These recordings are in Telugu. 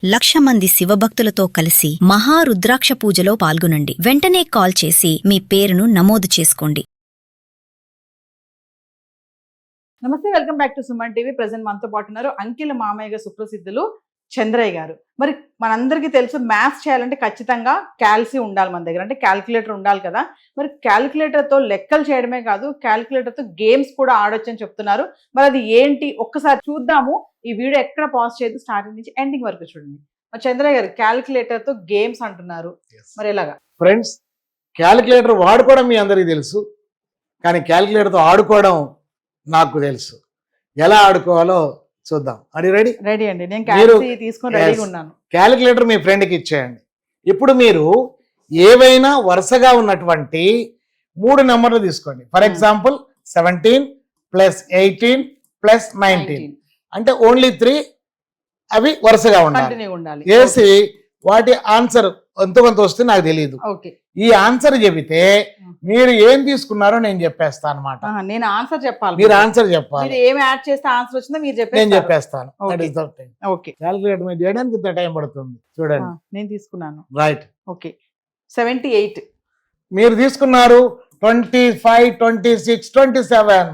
1,00,000 మంది శివభక్తులతో కలిసి మహారుద్రాక్ష పూజలో పాల్గొనండి. వెంటనే కాల్ చేసి మీ పేరును నమోదు చేసుకోండి. నమస్తే, welcome back to Suman TV. Present మనతో పాటు ఉన్నారు అంకిల మామయ్యగా సుప్రసిద్ధులు చంద్రయ్య గారు. మరి మనందరికీ తెలుసు, మ్యాథ్స్ చేయాలంటే ఖచ్చితంగా క్యాల్సీ ఉండాలి మన దగ్గర, అంటే క్యాల్కులేటర్ ఉండాలి కదా. మరి క్యాల్కులేటర్తో లెక్కలు చేయడమే కాదు, క్యాల్కులేటర్తో గేమ్స్ కూడా ఆడొచ్చు అని చెప్తున్నారు. మరి అది ఏంటి ఒక్కసారి చూద్దాము. ఈ వీడియో ఎక్కడ పాజ్ చేయదు, స్టార్టింగ్ నుంచి ఎండింగ్ వరకు చూడండి. మరి చంద్రయ్య గారు, క్యాల్కులేటర్తో గేమ్స్ అంటున్నారు, మరి ఎలాగా? ఫ్రెండ్స్, క్యాలిక్యులేటర్ వాడుకోవడం మీ అందరికీ తెలుసు, కానీ క్యాలిక్యులేటర్తో ఆడుకోవడం నాకు తెలుసు. ఎలా ఆడుకోవాలో చూద్దాం. అది రెడీ? రెడీ అండి, నేను క్యాల్కులేటర్ తీసుకొని రెడీగా ఉన్నాను. క్యాలిక్యులేటర్ మీ ఫ్రెండ్కి ఇచ్చేయండి. ఇప్పుడు మీరు ఏవైనా వరుసగా ఉన్నటువంటి 3 నెంబర్లు తీసుకోండి. ఫర్ ఎగ్జాంపుల్ 17 + 18 + 19 అంటే ఓన్లీ 3 అవి వరుసగా ఉండాలి. వేసి వాటి ఆన్సర్ ఎంతో కొంత వస్తే నాకు తెలియదు. ఈ ఆన్సర్ చెబితే మీరు ఏం తీసుకున్నారో నేను చెప్పేస్తాను అనమాట. నేను ఆన్సర్ చెప్పాలి, మీరు ఆన్సర్ చెప్పాలి. ఏం యాడ్ చేస్తే ఆన్సర్ వచ్చిందో మీరు చెప్పండి, నేను చెప్పేస్తాను. క్యాలిక్యులేటర్ మీద చేయడానికి ఇంత టైం పడుతుంది. చూడండి, నేను తీసుకున్నాను. రైట్. ఓకే, 78. మీరు తీసుకున్నారు 25, 26, 27.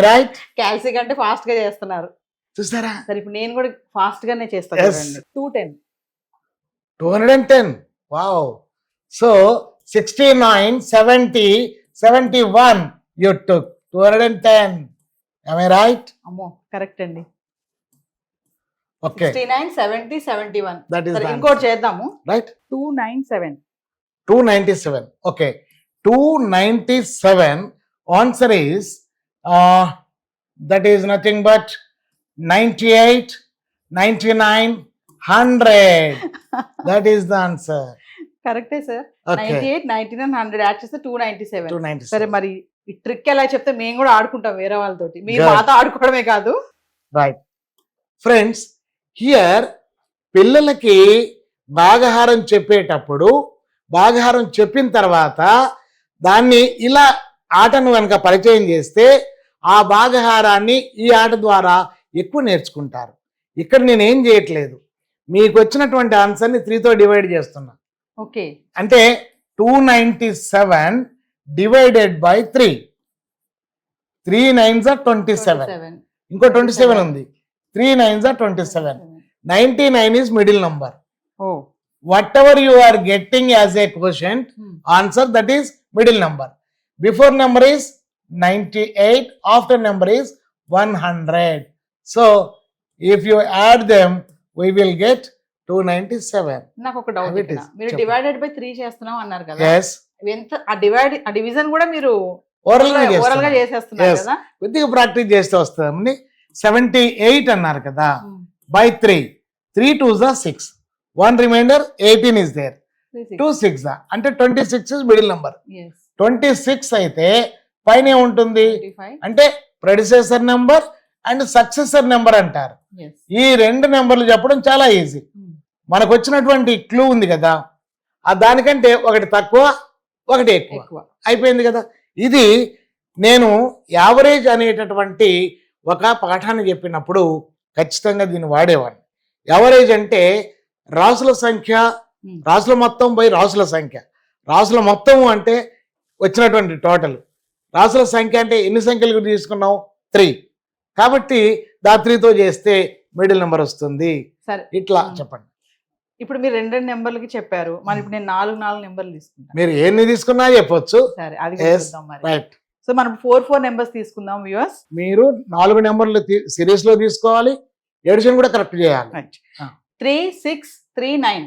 రైట్. క్యాల్సీ కంటే ఫాస్ట్ గా చేస్తున్నారు, చూసారా? సరే, ఇప్పుడు నేను కూడా ఫాస్ట్ గానే చేస్తాను. 210. Wow. So 69, 70, 71 you took 210. Am I right? అమ్మో, కరెక్ట్ అండి. ఓకే, 69, 70, 71. దట్ ఇస్ ఇంకోటి చేద్దాము. Right. 297. Okay, 297 answer is that is nothing but 98, 99, 100. That is the answer. కరెక్టే సార్. 98, 99, 100 యాడ్ చేస్తే 297. సరే, మరి ఈ ట్రిక్ ఎలా చెప్తే మేము కూడా ఆడుకుంటాం వేరే వాళ్ళతోటి, మీరు మాతో ఆడుకోవడమే కాదు. రైట్. ఫ్రెండ్స్, హియర్ పిల్లలకి భాగహారం చెప్పేటప్పుడు భాగహారం చెప్పిన తర్వాత దాన్ని ఇలా ఆటను కనుక పరిచయం చేస్తే ఆ భాగహారాన్ని ఈ ఆట ద్వారా ఎక్కువ నేర్చుకుంటారు. ఇక్కడ నేను ఏం చేయట్లేదు, మీకు వచ్చినటువంటి ఆన్సర్ని 3తో డివైడ్ చేస్తున్నా. ఓకే, అంటే 297 డివైడెడ్ బై 3. 3 9s are 27. ఇంకో 27 ఉంది. 3 9s are 27. 99 is middle number. Whatever you are getting as a quotient answer, that is middle number. Before number is 98, after number is 100. So if you add them, we will get 297. నాకు ఒక డౌట్, మీరు డివైడెడ్ బై 3 చేస్తున్నాం అన్నారు కదా. yes, ఎంత ఆ డివిజన్ కూడా మీరు ఓరల్ గా చేసేస్తున్నారు కదా. కొద్దిగా ప్రాక్టీస్ చేస్తే వస్తుంది. 78 అన్నారు కదా, by 3. 3 2s are 6. 1 remainder 18 is there. 2 6 అంటే 26 is middle number. 26 అయితే పైన ఉంటుంది అంటే predecessor number and successor number అంటారు. ఈ 2 నెంబర్లు చెప్పడం చాలా ఈజీ. మనకు వచ్చినటువంటి క్లూ ఉంది కదా, ఆ దానికంటే ఒకటి తక్కువ ఒకటి ఎక్కువ అయిపోయింది కదా. ఇది నేను యావరేజ్ అనేటటువంటి ఒక పాఠాన్ని చెప్పినప్పుడు ఖచ్చితంగా దీన్ని వాడేవాడిని. యావరేజ్ అంటే రాసుల సంఖ్య, రాసుల మొత్తం బై రాసుల సంఖ్య. రాసుల మొత్తం అంటే వచ్చినటువంటి టోటల్. రాసుల సంఖ్య అంటే ఎన్ని సంఖ్యలు తీసుకున్నాం? 3. కాబట్టి దా 3తో చేస్తే మిడిల్ నెంబర్ వస్తుంది. ఇట్లా చెప్పండి. ఇప్పుడు మీరు 2 నెంబర్లకి చెప్పారు, మరి ఇప్పుడు నేను 4 నెంబర్లు తీసుకుంటాను. మీరు ఎన్ని తీసుకున్నా చెప్పొచ్చు. సరే, అది రైట్. సో మనం 4 నెంబర్స్ తీసుకుందాం వ్యూవర్స్. మీరు 4 నెంబర్లు సిరీస్ లో తీసుకోవాలి, ఎడిషన్ కూడా కరెక్ట్ చేయాలి. 3 6 3 9.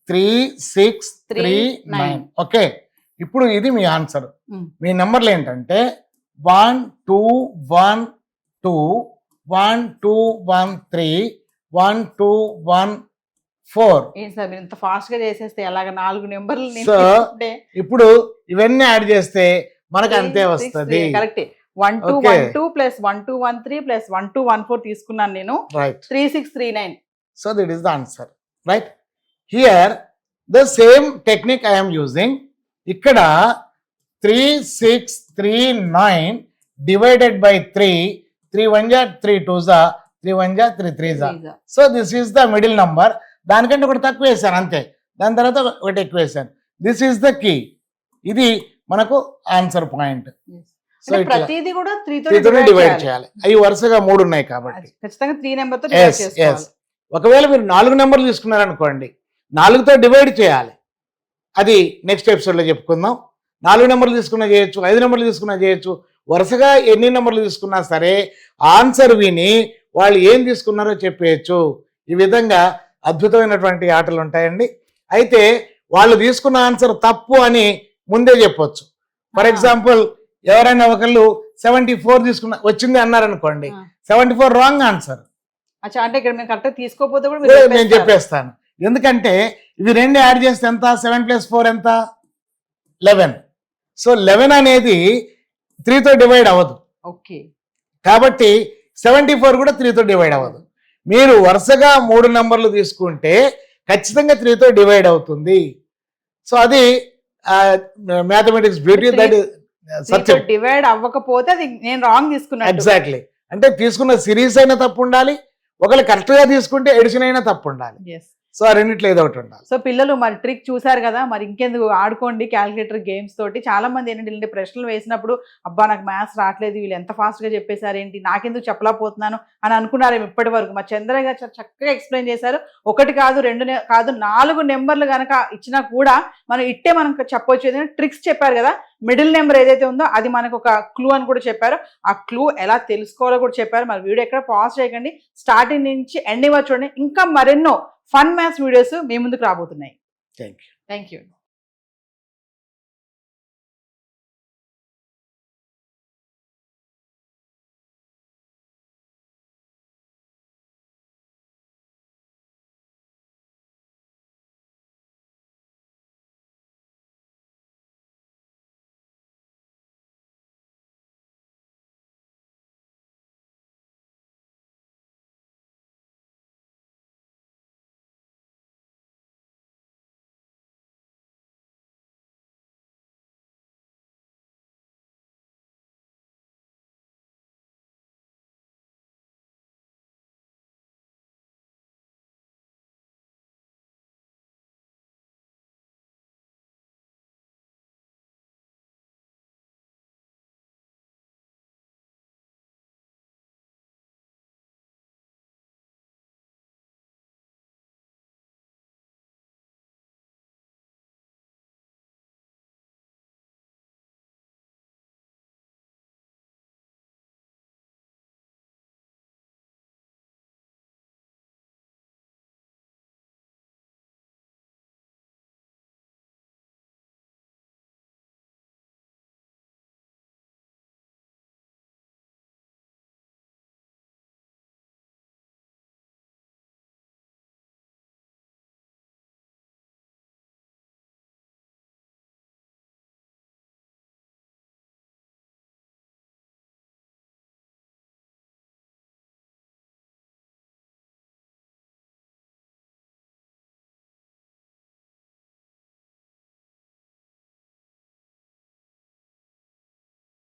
3 6 3 9. ఓకే, ఇప్పుడు ఇది మీ ఆన్సర్. మీ నెంబర్లు ఏంటంటే 1 2 1 2 1 2 1 3 1 2 1 4. ఏంటి సార్, మీరు ఇంత ఫాస్ట్ గా చేసేస్తే ఎలాగ 4 నెంబర్లు? సో ఇప్పుడు ఇవన్నీ యాడ్ చేస్తే మనకు అంతే వస్తుంది. కరెక్ట్. 1 2 1 2 + 1 2 1 3 + 1 2 1 4 తీసుకున్నాను నేను. Right. 3 6 3 9. So that is the answer. Right. Here the same technique I am using. ఇక్కడ 3 6 3 9 divided by 3. 3 1s are 3 2s are 3 1 జా 3 3 జా. So this is the middle number. దానికంటే ఒకటి తక్కువ వేసాను అంతే, దాని తర్వాత ఒకటి ఎక్కువ వేసాను. This is the key. ఇది మనకు ఆన్సర్ పాయింట్. సో ప్రతిదీ కూడా 3 తో డివైడ్ చేయాలి. అవి వరుసగా 3 ఉన్నాయి కాబట్టి ఖచ్చితంగా 3 నెంబర్ తో డివైడ్ చేసుకోవాలి. ఒకవేళ మీరు 4 నెంబర్లు తీసుకున్నారనుకోండి, 4తో డివైడ్ చేయాలి. అది నెక్స్ట్ ఎపిసోడ్ లో చెప్పుకుందాం. 4 నెంబర్లు తీసుకున్నా చేయొచ్చు, 5 నెంబర్లు తీసుకున్నా చేయొచ్చు. వరుసగా ఎన్ని నెంబర్లు తీసుకున్నా సరే ఆన్సర్ విని వాళ్ళు ఏం తీసుకున్నారో చెప్పేయచ్చు. ఈ విధంగా అద్భుతమైనటువంటి ఆటలు ఉంటాయండి. అయితే వాళ్ళు తీసుకున్న ఆన్సర్ తప్పు అని ముందే చెప్పొచ్చు. ఫర్ ఎగ్జాంపుల్ ఎవరైనా ఒకళ్ళు 74 తీసుకున్న వచ్చింది అన్నారనుకోండి, 74 రాంగ్ ఆన్సర్. అంటే ఇక్కడ మేము కరెక్ట్ తీసుకోకపోతే కూడా నేను చెప్పేస్తాను. ఎందుకంటే ఇవి రెండు యాడ్ చేస్తే ఎంత? 7 + 4 ఎంత? 11. సో 11 అనేది 3తో డివైడ్ అవ్వదు. ఓకే, కాబట్టి 74 కూడా 3తో డివైడ్ అవ్వదు. మీరు వరుసగా 3 నెంబర్లు తీసుకుంటే ఖచ్చితంగా 3తో డివైడ్ అవుతుంది. సో అది mathematics beauty. That Satyam. Divide అవ్వకపోతే అది నేను రాంగ్ తీసుకున్నాను. ఎగ్జాక్ట్లీ. అంటే తీసుకున్న సిరీస్ అయినా తప్పు ఉండాలి, ఒకవేళ కరెక్ట్ గా తీసుకుంటే ఎడిషన్ అయినా తప్పు ఉండాలి. సో ఆ రెండిట్లో ఏదో ఒకటి ఉండాలి. సో పిల్లలు మరి ట్రిక్ చూసారు కదా, మరి ఇంకెందుకు ఆడుకోండి క్యాలిక్యులేటర్ గేమ్స్ తోటి. చాలా మంది ఏంటంటే ఇలాంటి ప్రశ్నలు వేసినప్పుడు అబ్బా నాకు మ్యాథ్స్ రావట్లేదు, వీళ్ళు ఎంత ఫాస్ట్ గా చెప్పేశారు ఏంటి, నాకెందుకు చెప్పలేకపోతున్నాను అని అనుకున్నారేమో ఇప్పటి వరకు. మా చంద్రయ్య గారు చక్కగా ఎక్స్ప్లెయిన్ చేశారు. 1 కాదు 2 కాదు 4 నెంబర్లు కనుక ఇచ్చినా కూడా మనం ఇట్టే మనం చెప్పొచ్చు. ఏదైనా ట్రిక్స్ చెప్పారు కదా, మిడిల్ నెంబర్ ఏదైతే ఉందో అది మనకు ఒక క్లూ అని కూడా చెప్పారు. ఆ క్లూ ఎలా తెలుసుకోవాలో కూడా చెప్పారు. మరి వీడియో ఎక్కడ పాజ్ చేయకండి, స్టార్టింగ్ నుంచి ఎండింగ్ వరకు చూడండి. ఇంకా మరెన్నో ఫన్ మ్యాథ్స్ వీడియోస్ మీ ముందుకు రాబోతున్నాయి. Thank you. Thank you.